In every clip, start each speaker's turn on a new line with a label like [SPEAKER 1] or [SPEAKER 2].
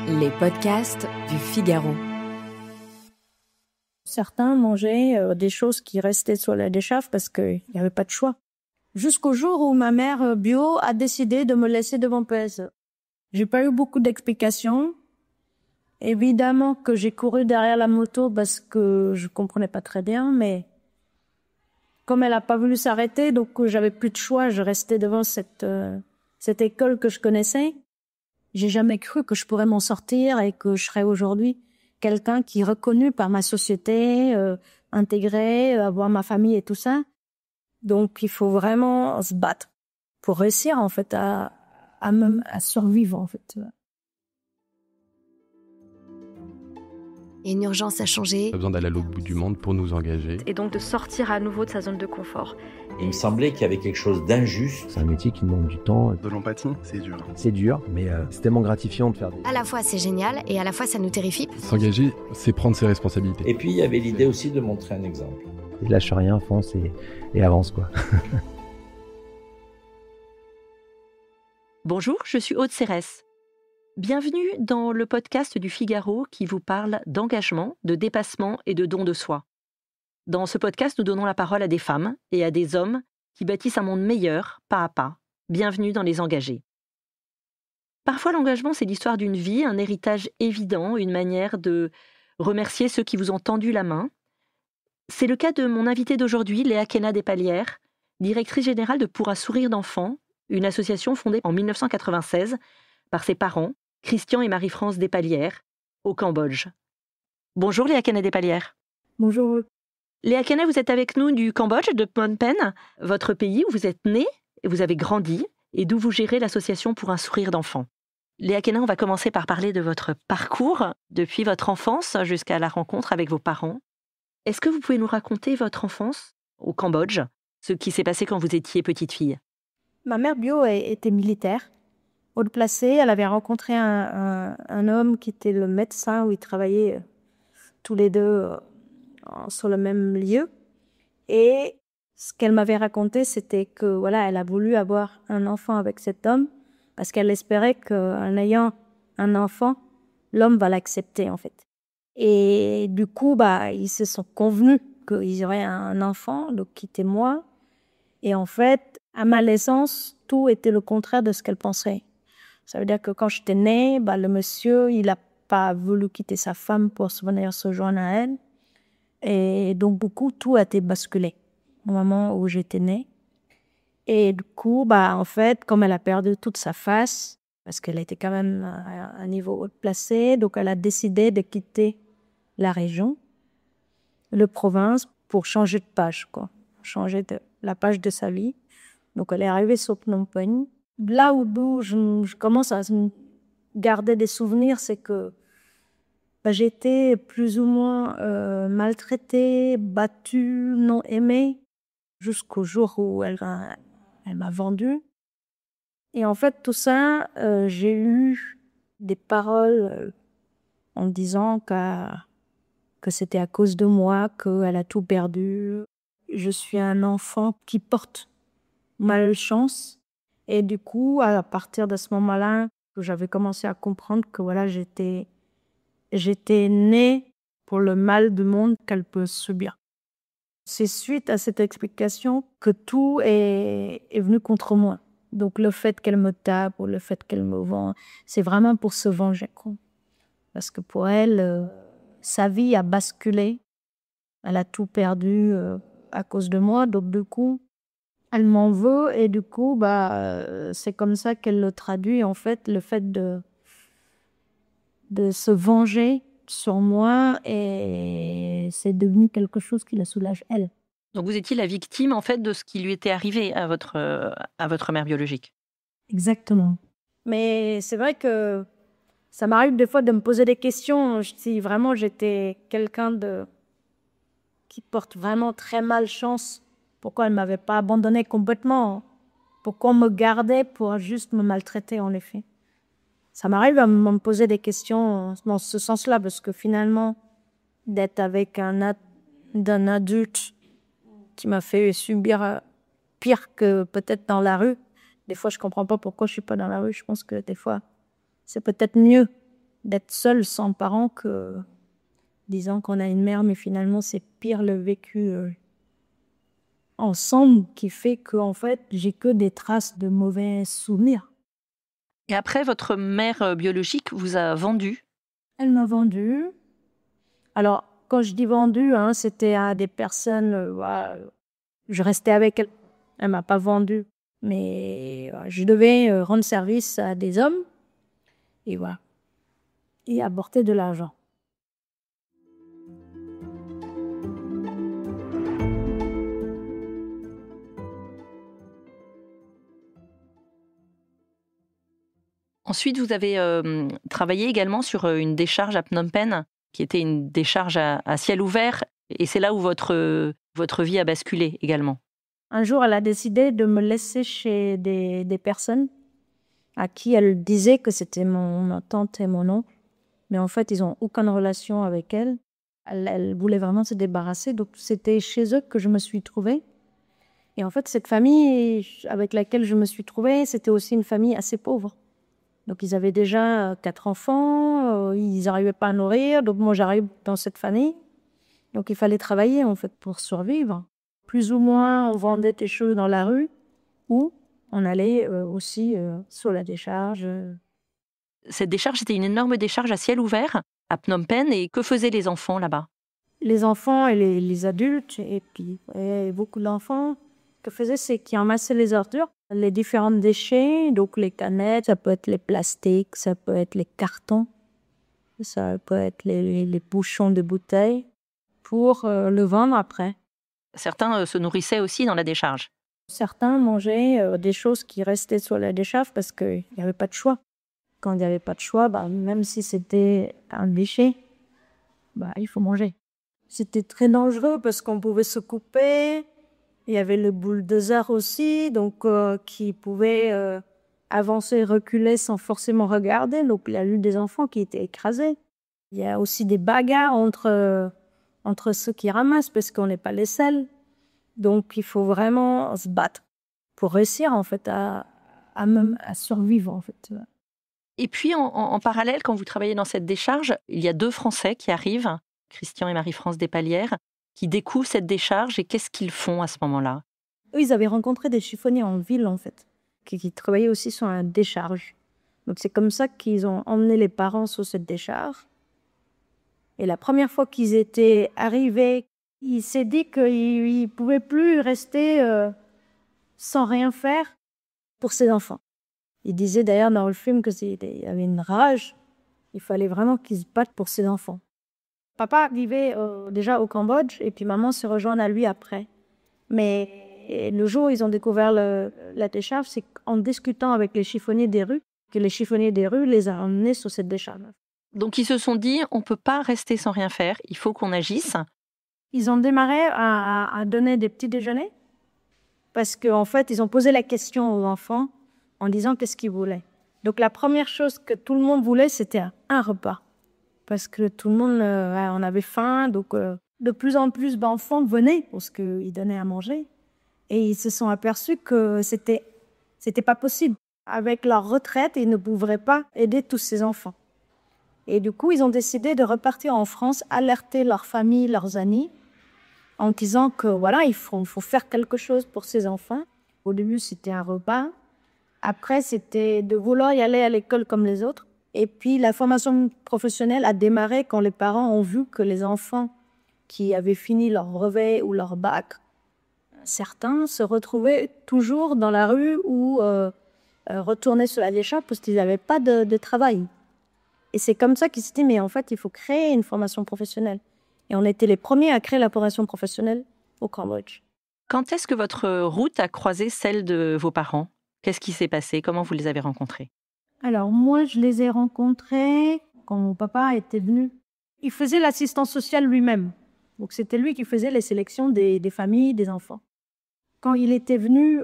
[SPEAKER 1] Les podcasts du Figaro.
[SPEAKER 2] Certains mangeaient des choses qui restaient sur la décharge parce qu'il n'y avait pas de choix. Jusqu'au jour où ma mère bio a décidé de me laisser devant PSE. J'ai pas eu beaucoup d'explications. Évidemment que j'ai couru derrière la moto parce que je comprenais pas très bien, mais comme elle a pas voulu s'arrêter, donc j'avais plus de choix, je restais devant cette école que je connaissais. J'ai jamais cru que je pourrais m'en sortir et que je serais aujourd'hui quelqu'un qui est reconnu par ma société, intégré, avoir ma famille et tout ça. Donc il faut vraiment se battre pour réussir en fait à survivre en fait.
[SPEAKER 1] Et une urgence à changer.
[SPEAKER 3] On a besoin d'aller à l'autre bout du monde pour nous engager.
[SPEAKER 4] Et donc de sortir à nouveau de sa zone de confort.
[SPEAKER 5] Il me semblait qu'il y avait quelque chose d'injuste.
[SPEAKER 6] C'est un métier qui demande du temps.
[SPEAKER 7] De l'empathie, c'est dur.
[SPEAKER 6] C'est dur, mais c'est tellement gratifiant de faire des...
[SPEAKER 1] À la fois c'est génial et à la fois ça nous terrifie.
[SPEAKER 3] S'engager, c'est prendre ses responsabilités.
[SPEAKER 5] Et puis il y avait l'idée aussi de montrer un exemple.
[SPEAKER 6] Et lâche rien, fonce et avance quoi.
[SPEAKER 8] Bonjour, je suis Aude Cérès. Bienvenue dans le podcast du Figaro qui vous parle d'engagement, de dépassement et de don de soi. Dans ce podcast, nous donnons la parole à des femmes et à des hommes qui bâtissent un monde meilleur, pas à pas. Bienvenue dans Les Engagés. Parfois, l'engagement, c'est l'histoire d'une vie, un héritage évident, une manière de remercier ceux qui vous ont tendu la main. C'est le cas de mon invitée d'aujourd'hui, Léa Kenna Despalières, directrice générale de Pour un sourire d'enfant, une association fondée en 1996 par ses parents, Christian et Marie-France Despalières, au Cambodge. Bonjour Léa Kenna Despalières.
[SPEAKER 2] Bonjour.
[SPEAKER 8] Léa Kenna, vous êtes avec nous du Cambodge, de Phnom Penh, votre pays où vous êtes née et vous avez grandi et d'où vous gérez l'association Pour un sourire d'enfant. Léa Kenna, on va commencer par parler de votre parcours depuis votre enfance jusqu'à la rencontre avec vos parents. Est-ce que vous pouvez nous raconter votre enfance au Cambodge, ce qui s'est passé quand vous étiez petite fille?
[SPEAKER 2] Ma mère bio était militaire, haut placée. Elle avait rencontré un homme qui était le médecin où ils travaillaient tous les deux sur le même lieu. Et ce qu'elle m'avait raconté, c'était que voilà, elle a voulu avoir un enfant avec cet homme parce qu'elle espérait qu'en ayant un enfant, l'homme va l'accepter en fait. Et du coup, ils se sont convenus qu'ils auraient un enfant, donc qui était moi. Et en fait, à ma naissance, tout était le contraire de ce qu'elle pensait. Ça veut dire que quand j'étais née, le monsieur, il n'a pas voulu quitter sa femme pour venir se joindre à elle. Et donc, tout a été basculé au moment où j'étais née. Et du coup, en fait, comme elle a perdu toute sa face, parce qu'elle était quand même à un niveau haut placé, donc elle a décidé de quitter la région, la province, pour changer de page, quoi. Changer de la page de sa vie. Donc, elle est arrivée sur Phnom Penh. Là où je commence à garder des souvenirs, c'est que j'ai été plus ou moins maltraitée, battue, non aimée, jusqu'au jour où elle m'a vendue. Et en fait, tout ça, j'ai eu des paroles en me disant que c'était à cause de moi, qu'elle a tout perdu. Je suis un enfant qui porte malchance. Et du coup, à partir de ce moment-là, que j'avais commencé à comprendre que voilà, j'étais née pour le mal du monde qu'elle peut subir. C'est suite à cette explication que tout est venu contre moi. Donc le fait qu'elle me tape ou le fait qu'elle me vend, c'est vraiment pour se venger, quoi. Parce que pour elle, sa vie a basculé. Elle a tout perdu à cause de moi. Donc du coup, elle m'en veut et du coup, c'est comme ça qu'elle le traduit, en fait, le fait de se venger sur moi, et c'est devenu quelque chose qui la soulage, elle.
[SPEAKER 8] Donc vous étiez la victime, en fait, de ce qui lui était arrivé à votre mère biologique.
[SPEAKER 2] Exactement. Mais c'est vrai que ça m'arrive des fois de me poser des questions. Si vraiment j'étais quelqu'un qui porte vraiment très malchance, pourquoi elle ne m'avait pas abandonnée complètement? Pourquoi on me gardait pour juste me maltraiter, en effet? Ça m'arrive à me poser des questions dans ce sens-là, parce que finalement, d'être avec d'un adulte qui m'a fait subir pire que peut-être dans la rue, des fois, je ne comprends pas pourquoi je ne suis pas dans la rue. Je pense que des fois, c'est peut-être mieux d'être seul sans parents que disant qu'on a une mère, mais finalement c'est pire le vécu ensemble qui fait qu'en fait j'ai que des traces de mauvais souvenirs.
[SPEAKER 8] Et après, votre mère biologique vous a vendu.
[SPEAKER 2] Elle m'a vendue. Alors, quand je dis vendue, c'était à des personnes, voilà, je restais avec elle. Elle m'a pas vendue. Mais je devais rendre service à des hommes. Et voilà. Et apporter de l'argent.
[SPEAKER 8] Ensuite, vous avez travaillé également sur une décharge à Phnom Penh, qui était une décharge à ciel ouvert. Et c'est là où votre vie a basculé également.
[SPEAKER 2] Un jour, elle a décidé de me laisser chez des personnes à qui elle disait que c'était ma tante et mon oncle. Mais en fait, ils n'ont aucune relation avec elle. Elle voulait vraiment se débarrasser. Donc, c'était chez eux que je me suis trouvée. Et en fait, cette famille avec laquelle je me suis trouvée, c'était aussi une famille assez pauvre. Donc, ils avaient déjà 4 enfants, ils n'arrivaient pas à nourrir. Donc, moi, j'arrive dans cette famille. Donc, il fallait travailler, en fait, pour survivre. Plus ou moins, on vendait des choses dans la rue ou on allait aussi sur la décharge.
[SPEAKER 8] Cette décharge, c'était une énorme décharge à ciel ouvert à Phnom Penh. Et que faisaient les enfants là-bas?
[SPEAKER 2] Les enfants et les adultes, et puis beaucoup d'enfants, ce qu'ils faisaient, c'est qu'ils amassaient les ordures, les différents déchets, donc les canettes, ça peut être les plastiques, ça peut être les cartons, ça peut être les bouchons de bouteilles, pour le vendre après.
[SPEAKER 8] Certains se nourrissaient aussi dans la décharge.
[SPEAKER 2] Certains mangeaient des choses qui restaient sur la décharge parce qu'il n'y avait pas de choix. Quand il n'y avait pas de choix, même si c'était un déchet, il faut manger. C'était très dangereux parce qu'on pouvait se couper. Il y avait le bulldozer aussi, donc qui pouvait avancer, reculer sans forcément regarder. Donc il y a eu des enfants qui étaient écrasés. Il y a aussi des bagarres entre ceux qui ramassent parce qu'on n'est pas les seuls. Donc il faut vraiment se battre pour réussir en fait à survivre en fait.
[SPEAKER 8] Et puis en parallèle, quand vous travaillez dans cette décharge, il y a 2 Français qui arrivent, Christian et Marie-France Despalières, qui découvrent cette décharge. Et qu'est-ce qu'ils font à ce moment-là?
[SPEAKER 2] Eux, ils avaient rencontré des chiffonniers en ville en fait, qui travaillaient aussi sur une décharge. Donc c'est comme ça qu'ils ont emmené les parents sur cette décharge. Et la première fois qu'ils étaient arrivés, il s'est dit qu'il ne pouvait plus rester sans rien faire pour ses enfants. Il disait d'ailleurs dans le film qu'il y avait une rage. Il fallait vraiment qu'il se batte pour ses enfants. Papa vivait déjà au Cambodge et puis maman se rejoint à lui après. Mais le jour où ils ont découvert la décharge, c'est en discutant avec les chiffonniers des rues que les chiffonniers des rues les a emmenés sur cette décharge.
[SPEAKER 8] Donc ils se sont dit, on ne peut pas rester sans rien faire, il faut qu'on agisse.
[SPEAKER 2] Ils ont démarré à donner des petits déjeuners parce qu'en fait, ils ont posé la question aux enfants en disant qu'est-ce qu'ils voulaient. Donc la première chose que tout le monde voulait, c'était un repas. Parce que tout le monde, on avait faim. Donc de plus en plus d'enfants venaient parce qu'ils donnaient à manger. Et ils se sont aperçus que c'était pas possible. Avec leur retraite, ils ne pouvaient pas aider tous ces enfants. Et du coup, ils ont décidé de repartir en France, alerter leurs familles, leurs amis, en disant que voilà, il faut faire quelque chose pour ces enfants. Au début, c'était un repas. Après, c'était de vouloir y aller à l'école comme les autres. Et puis, la formation professionnelle a démarré quand les parents ont vu que les enfants qui avaient fini leur brevet ou leur bac, certains se retrouvaient toujours dans la rue ou retournaient sur la décharge parce qu'ils n'avaient pas de travail. Et c'est comme ça qu'ils s'est dit, mais en fait, il faut créer une formation professionnelle. Et on était les premiers à créer la formation professionnelle au Cambodge.
[SPEAKER 8] Quand est-ce que votre route a croisé celle de vos parents? Qu'est-ce qui s'est passé? Comment vous les avez rencontrés?
[SPEAKER 2] Alors, moi, je les ai rencontrés quand mon papa était venu. Il faisait l'assistance sociale lui-même. Donc, c'était lui qui faisait les sélections des familles, des enfants. Quand il était venu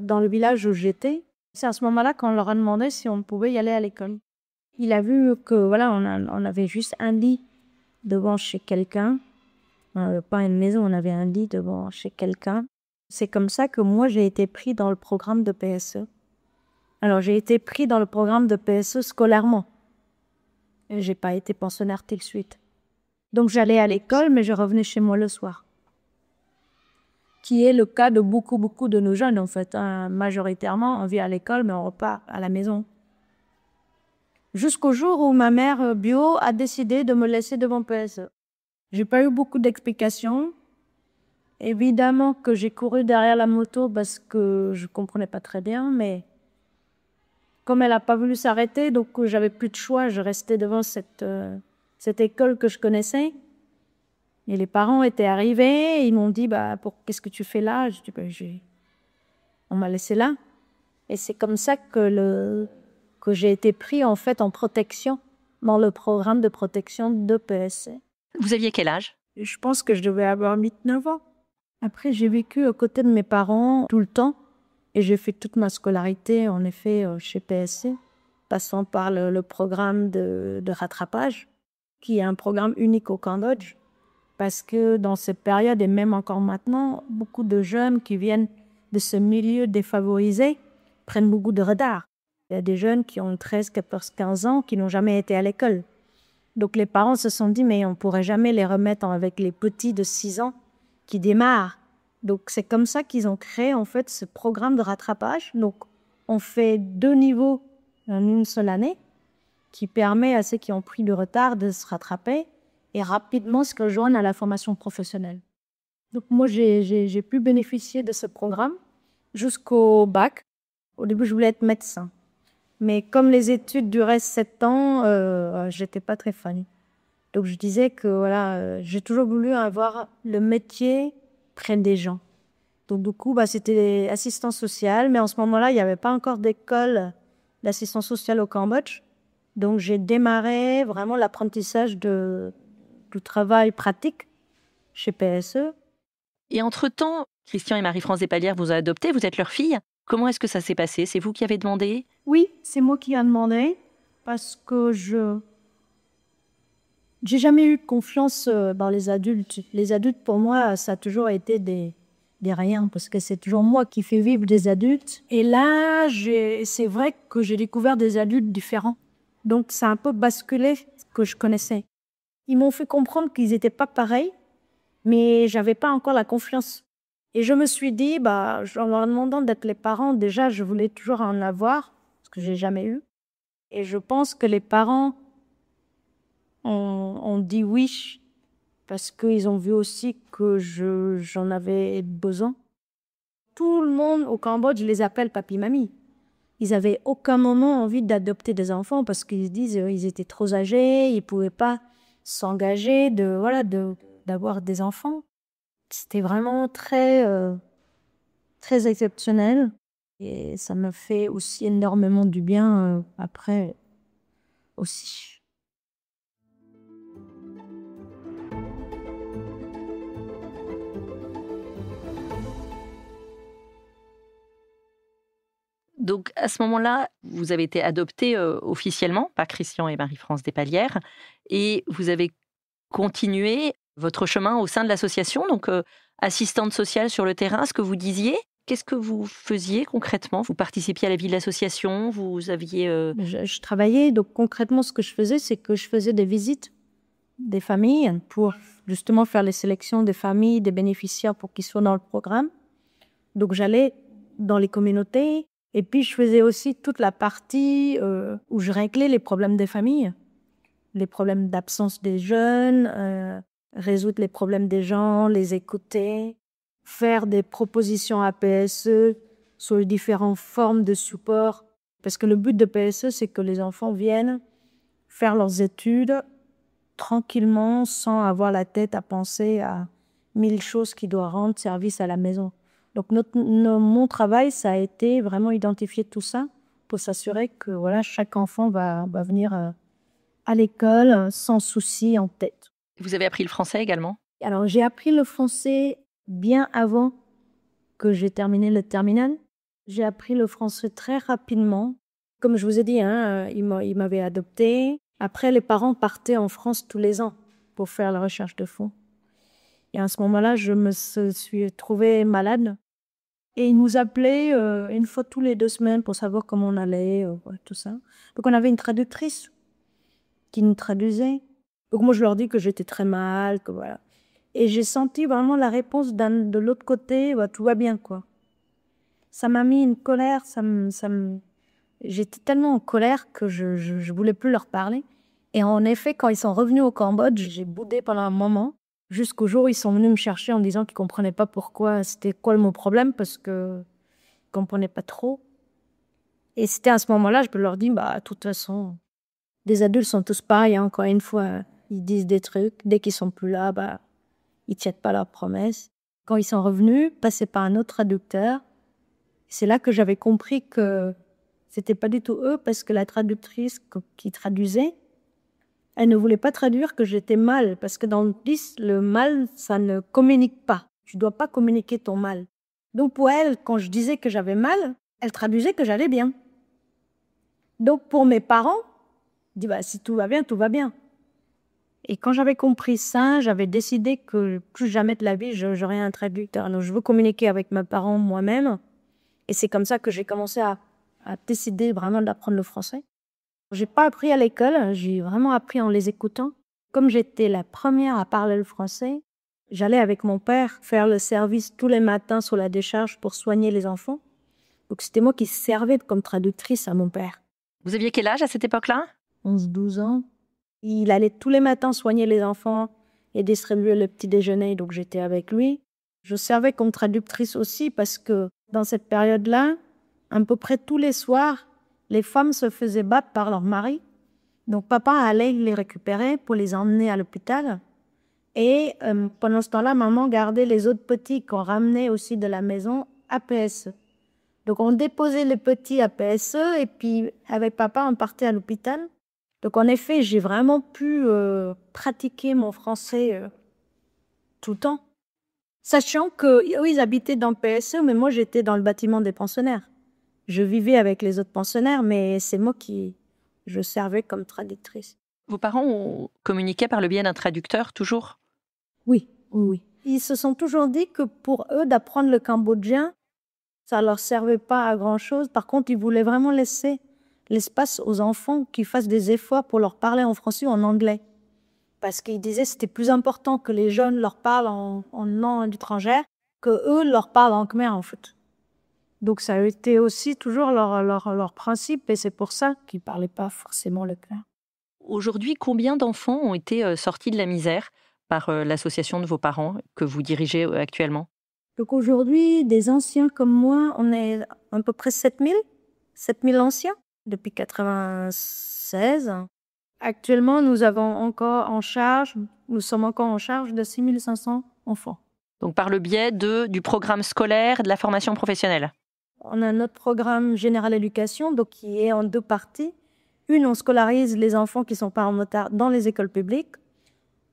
[SPEAKER 2] dans le village où j'étais, c'est à ce moment-là qu'on leur a demandé si on pouvait y aller à l'école. Il a vu que voilà, on avait juste un lit devant chez quelqu'un. On n'avait pas une maison, on avait un lit devant chez quelqu'un. C'est comme ça que moi, j'ai été pris dans le programme de PSE. Alors, j'ai été pris dans le programme de PSE scolairement. Et j'ai pas été pensionnaire tout de suite. Donc j'allais à l'école, mais je revenais chez moi le soir. Qui est le cas de beaucoup de nos jeunes, en fait. Majoritairement, on vit à l'école, mais on repart à la maison. Jusqu'au jour où ma mère bio a décidé de me laisser devant PSE. J'ai pas eu beaucoup d'explications. Évidemment que j'ai couru derrière la moto parce que je comprenais pas très bien, mais comme elle a pas voulu s'arrêter, donc j'avais plus de choix, je restais devant cette école que je connaissais. Et les parents étaient arrivés, et ils m'ont dit qu'est-ce que tu fais là? Je dis on m'a laissé là. Et c'est comme ça que j'ai été pris en fait en protection dans le programme de protection de PSC.
[SPEAKER 8] Vous aviez quel âge?
[SPEAKER 2] Je pense que je devais avoir 8-9 ans. Après, j'ai vécu à côté de mes parents tout le temps et j'ai fait toute ma scolarité en effet chez PSC, passant par le programme de rattrapage, qui est un programme unique au Cambodge. Parce que dans cette période, et même encore maintenant, beaucoup de jeunes qui viennent de ce milieu défavorisé prennent beaucoup de retard. Il y a des jeunes qui ont 13, 14, 15 ans qui n'ont jamais été à l'école. Donc les parents se sont dit, mais on ne pourrait jamais les remettre avec les petits de 6 ans qui démarrent. Donc c'est comme ça qu'ils ont créé en fait ce programme de rattrapage. Donc on fait 2 niveaux en une seule année qui permet à ceux qui ont pris du retard de se rattraper et rapidement se rejoindre à la formation professionnelle. Donc moi, j'ai pu bénéficier de ce programme jusqu'au bac. Au début, je voulais être médecin. Mais comme les études duraient 7 ans, j'étais pas très fan. Donc je disais que voilà, j'ai toujours voulu avoir le métier près des gens. Donc du coup, c'était assistance sociale. Mais en ce moment-là, il n'y avait pas encore d'école d'assistance sociale au Cambodge. Donc j'ai démarré vraiment l'apprentissage du travail pratique chez PSE.
[SPEAKER 8] Et entre-temps, Christian et Marie-France Despalières vous ont adopté, vous êtes leur fille. Comment est-ce que ça s'est passé? C'est vous qui avez demandé?
[SPEAKER 2] Oui, c'est moi qui ai demandé parce que j'ai jamais eu confiance dans les adultes. Les adultes, pour moi, ça a toujours été des riens parce que c'est toujours moi qui fais vivre des adultes. Et là, c'est vrai que j'ai découvert des adultes différents. Donc, ça a un peu basculé ce que je connaissais. Ils m'ont fait comprendre qu'ils n'étaient pas pareils, mais j'avais pas encore la confiance. Et je me suis dit, en leur demandant d'être les parents, déjà, je voulais toujours en avoir, parce que j'ai jamais eu. Et je pense que les parents ont dit oui, parce qu'ils ont vu aussi que j'en avais besoin. Tout le monde au Cambodge, je les appelle papi-mamie. Ils n'avaient aucun moment envie d'adopter des enfants parce qu'ils se disent qu'ils étaient trop âgés, ils ne pouvaient pas s'engager d'avoir des enfants. C'était vraiment très, très exceptionnel. Et ça me fait aussi énormément du bien après aussi.
[SPEAKER 8] Donc à ce moment-là, vous avez été adoptés officiellement par Christian et Marie-France Despalières et vous avez continué votre chemin au sein de l'association, donc assistante sociale sur le terrain, ce que vous disiez. Qu'est-ce que vous faisiez concrètement? Vous participiez à la vie de l'association? Vous aviez...
[SPEAKER 2] Je travaillais, donc concrètement ce que je faisais, c'est que je faisais des visites des familles pour justement faire les sélections des familles, des bénéficiaires pour qu'ils soient dans le programme. Donc j'allais dans les communautés et puis je faisais aussi toute la partie où je réglais les problèmes des familles, les problèmes d'absence des jeunes, résoudre les problèmes des gens, les écouter, faire des propositions à PSE sur les différentes formes de support. Parce que le but de PSE, c'est que les enfants viennent faire leurs études tranquillement, sans avoir la tête à penser à 1000 choses qui doivent rendre service à la maison. Donc mon travail, ça a été vraiment identifier tout ça pour s'assurer que voilà, chaque enfant va venir à l'école sans souci en tête.
[SPEAKER 8] Vous avez appris le français également?
[SPEAKER 2] Alors j'ai appris le français bien avant que j'ai terminé le terminal. J'ai appris le français très rapidement. Comme je vous ai dit, ils m'avaient adopté. Après, les parents partaient en France tous les ans pour faire la recherche de fonds. Et à ce moment-là, je me suis trouvée malade. Et ils nous appelaient une fois tous les 2 semaines pour savoir comment on allait, tout ça. Donc on avait une traductrice qui nous traduisaient. Donc moi, je leur dis que j'étais très mal, que voilà. Et j'ai senti vraiment la réponse de l'autre côté, bah, tout va bien, quoi. Ça m'a mis une colère, j'étais tellement en colère que je voulais plus leur parler. Et en effet, quand ils sont revenus au Cambodge, j'ai boudé pendant un moment, jusqu'au jour où ils sont venus me chercher en disant qu'ils ne comprenaient pas pourquoi, c'était quoi mon problème, parce qu'ils ne comprenaient pas trop. Et c'était à ce moment-là, je leur dis, bah, de toute façon, les adultes sont tous pareils, hein, encore une fois. Ils disent des trucs, dès qu'ils sont plus là, bah, ils ne tiennent pas leurs promesses. Quand ils sont revenus, passés par un autre traducteur, c'est là que j'avais compris que c'était pas du tout eux, parce que la traductrice qui traduisait, elle ne voulait pas traduire que j'étais mal, parce que dans le 10, le mal, ça ne communique pas. Tu dois pas communiquer ton mal. Donc pour elle, quand je disais que j'avais mal, elle traduisait que j'allais bien. Donc pour mes parents, je dis, bah, si tout va bien, tout va bien. Et quand j'avais compris ça, j'avais décidé que plus jamais de la vie, j'aurais un traducteur. Donc je veux communiquer avec mes parents moi-même. Et c'est comme ça que j'ai commencé à décider vraiment d'apprendre le français. J'ai pas appris à l'école, j'ai vraiment appris en les écoutant. Comme j'étais la première à parler le français, j'allais avec mon père faire le service tous les matins sur la décharge pour soigner les enfants. Donc c'était moi qui servais comme traductrice à mon père.
[SPEAKER 8] Vous aviez quel âge à cette époque-là ?
[SPEAKER 2] 11-12 ans. Il allait tous les matins soigner les enfants et distribuer le petit déjeuner, donc j'étais avec lui. Je servais comme traductrice aussi parce que dans cette période-là, à peu près tous les soirs, les femmes se faisaient battre par leur mari. Donc papa allait les récupérer pour les emmener à l'hôpital. Et pendant ce temps-là, maman gardait les autres petits qu'on ramenait aussi de la maison à PSE. Donc on déposait les petits à PSE et puis avec papa, on partait à l'hôpital. Donc en effet, j'ai vraiment pu pratiquer mon français tout le temps. Sachant qu'eux, ils habitaient dans PSE, mais moi, j'étais dans le bâtiment des pensionnaires. Je vivais avec les autres pensionnaires, mais c'est moi je servais comme traductrice.
[SPEAKER 8] Vos parents ont communiqué par le biais d'un traducteur, toujours ?
[SPEAKER 2] Oui. Ils se sont toujours dit que pour eux, d'apprendre le cambodgien, ça ne leur servait pas à grand-chose. Par contre, ils voulaient vraiment laisser l'espace aux enfants qui fassent des efforts pour leur parler en français ou en anglais. Parce qu'ils disaient que c'était plus important que les jeunes leur parlent en langue étrangère que eux leur parlent en khmer, en fait. Donc ça a été aussi toujours leur principe et c'est pour ça qu'ils ne parlaient pas forcément le khmer.
[SPEAKER 8] Aujourd'hui, combien d'enfants ont été sortis de la misère par l'association de vos parents que vous dirigez actuellement ?
[SPEAKER 2] Donc aujourd'hui, des anciens comme moi, on est à peu près 7000 anciens depuis 1996. Actuellement, nous sommes encore en charge de 6500 enfants.
[SPEAKER 8] Donc par le biais du programme scolaire, de la formation professionnelle.
[SPEAKER 2] On a notre programme Général Éducation, donc qui est en 2 parties. Une, on scolarise les enfants qui ne sont pas en retard dans les écoles publiques.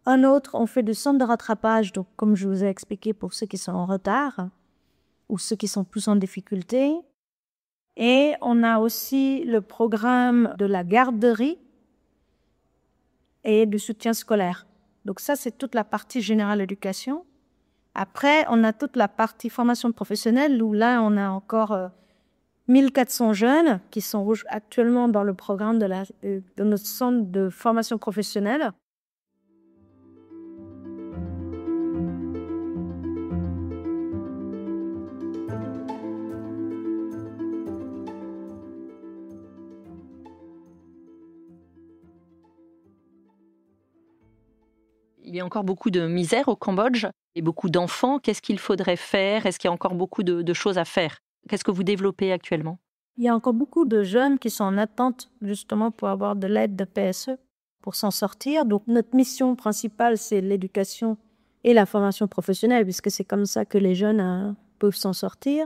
[SPEAKER 2] Un autre, on fait du centre de rattrapage, donc comme je vous ai expliqué pour ceux qui sont en retard ou ceux qui sont plus en difficulté. Et on a aussi le programme de la garderie et du soutien scolaire. Donc ça, c'est toute la partie Générale Éducation. Après, on a toute la partie formation professionnelle où là, on a encore 1400 jeunes qui sont actuellement dans le programme de notre centre de formation professionnelle.
[SPEAKER 8] Il y a encore beaucoup de misère au Cambodge et beaucoup d'enfants. Qu'est-ce qu'il faudrait faire ? Est-ce qu'il y a encore beaucoup de choses à faire ? Qu'est-ce que vous développez actuellement ?
[SPEAKER 2] Il y a encore beaucoup de jeunes qui sont en attente justement pour avoir de l'aide de PSE pour s'en sortir. Donc notre mission principale, c'est l'éducation et la formation professionnelle puisque c'est comme ça que les jeunes peuvent s'en sortir.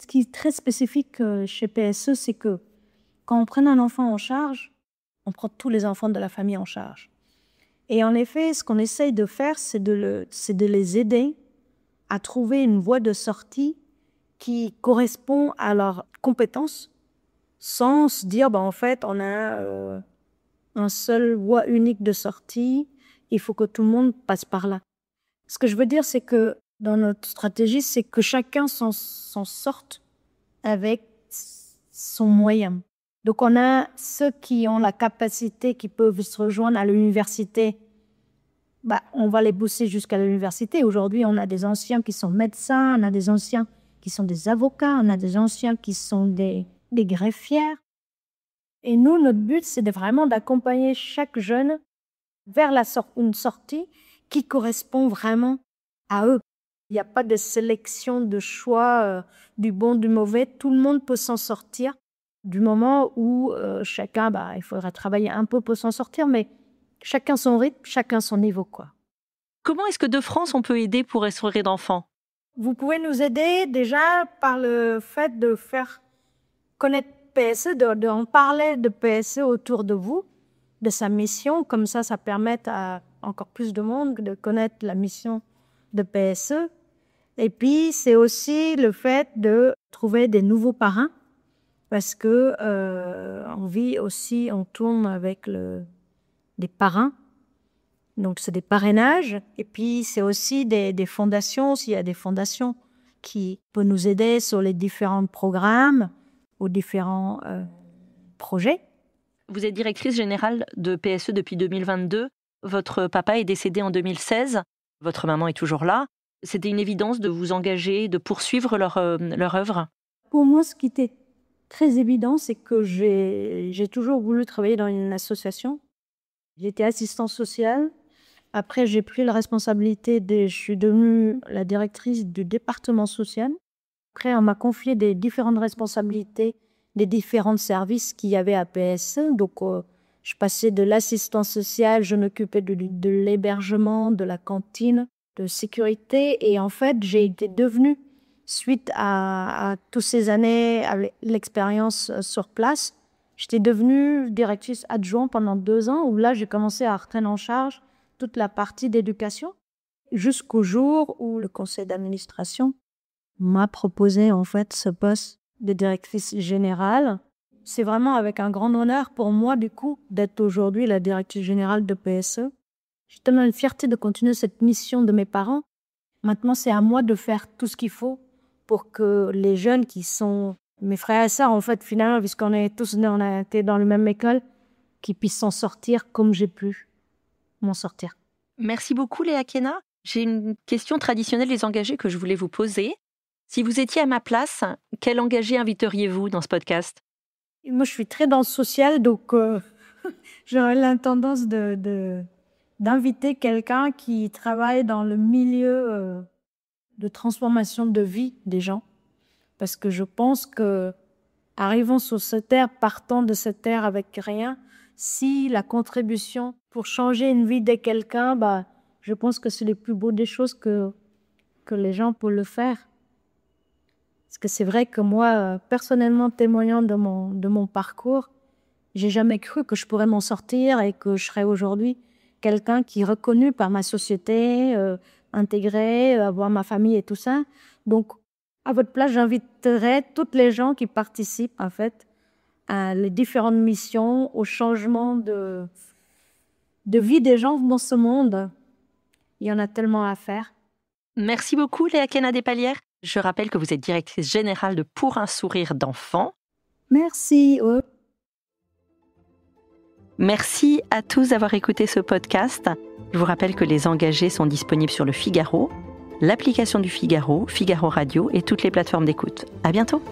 [SPEAKER 2] Ce qui est très spécifique chez PSE, c'est que quand on prend un enfant en charge, on prend tous les enfants de la famille en charge. Et en effet, ce qu'on essaye de faire, c'est de les aider à trouver une voie de sortie qui correspond à leurs compétences, sans se dire, en fait, on a un seul voie unique de sortie, il faut que tout le monde passe par là. Ce que je veux dire, c'est que dans notre stratégie, c'est que chacun s'en sorte avec son moyen. Donc, on a ceux qui ont la capacité, qui peuvent se rejoindre à l'université. On va les pousser jusqu'à l'université. Aujourd'hui, on a des anciens qui sont médecins, on a des anciens qui sont des avocats, on a des anciens qui sont des greffières. Et nous, notre but, c'est vraiment d'accompagner chaque jeune vers une sortie qui correspond vraiment à eux. Il n'y a pas de sélection, de choix du bon, du mauvais. Tout le monde peut s'en sortir du moment où chacun, il faudra travailler un peu pour s'en sortir, mais chacun son rythme, chacun son niveau, quoi.
[SPEAKER 8] Comment est-ce que de France, on peut aider pour restaurer d'enfants ?
[SPEAKER 2] Vous pouvez nous aider déjà par le fait de faire connaître PSE, d'en parler de PSE autour de vous, de sa mission. Comme ça permet à encore plus de monde de connaître la mission de PSE. Et puis, c'est aussi le fait de trouver des nouveaux parrains parce que on tourne avec des parrains. Donc, c'est des parrainages. Et puis, c'est aussi des fondations. S'il y a des fondations qui peuvent nous aider sur les différents programmes ou différents projets.
[SPEAKER 8] Vous êtes directrice générale de PSE depuis 2022. Votre papa est décédé en 2016. Votre maman est toujours là. C'était une évidence de vous engager, de poursuivre leur œuvre ?
[SPEAKER 2] Pour moi, ce qui était très évident, c'est que j'ai toujours voulu travailler dans une association. J'étais assistante sociale. Après, j'ai pris la responsabilité je suis devenue la directrice du département social. Après, on m'a confié des différentes responsabilités des différents services qu'il y avait à PSE. Donc, je passais de l'assistance sociale, je m'occupais de l'hébergement, de la cantine, de sécurité. Et en fait, j'ai été devenue, suite à toutes ces années, à l'expérience sur place, j'étais devenue directrice adjointe pendant 2 ans, où là, j'ai commencé à reprendre en charge toute la partie d'éducation, jusqu'au jour où le conseil d'administration m'a proposé en fait ce poste de directrice générale. C'est vraiment avec un grand honneur pour moi, du coup, d'être aujourd'hui la directrice générale de PSE. J'ai tellement une fierté de continuer cette mission de mes parents. Maintenant, c'est à moi de faire tout ce qu'il faut pour que les jeunes qui sont mes frères et sœurs, en fait, finalement, puisqu'on est tous on a été dans la même école, qu'ils puissent s'en sortir comme j'ai pu m'en sortir.
[SPEAKER 8] Merci beaucoup, Léa Khéna. J'ai une question traditionnelle des engagés que je voulais vous poser. Si vous étiez à ma place, quel engagé inviteriez-vous dans ce podcast ?
[SPEAKER 2] Moi, je suis très dans le social, donc j'aurais la tendance d'inviter quelqu'un qui travaille dans le milieu de transformation de vie des gens. Parce que je pense que, arrivant sur cette terre, partant de cette terre avec rien, si la contribution pour changer une vie de quelqu'un, je pense que c'est les plus beaux des choses que les gens peuvent le faire. Parce que c'est vrai que moi, personnellement, témoignant de mon parcours, j'ai jamais cru que je pourrais m'en sortir et que je serais aujourd'hui quelqu'un qui est reconnu par ma société, intégré, avoir ma famille et tout ça. Donc, à votre place, j'inviterai toutes les gens qui participent, en fait, à les différentes missions, au changement de vie des gens dans ce monde. Il y en a tellement à faire.
[SPEAKER 8] Merci beaucoup, Léa Khéna Despalières. Je rappelle que vous êtes directrice générale de Pour un sourire d'enfant.
[SPEAKER 2] Merci.
[SPEAKER 8] Merci à tous d'avoir écouté ce podcast. Je vous rappelle que les engagés sont disponibles sur le Figaro, l'application du Figaro, Figaro Radio et toutes les plateformes d'écoute. À bientôt.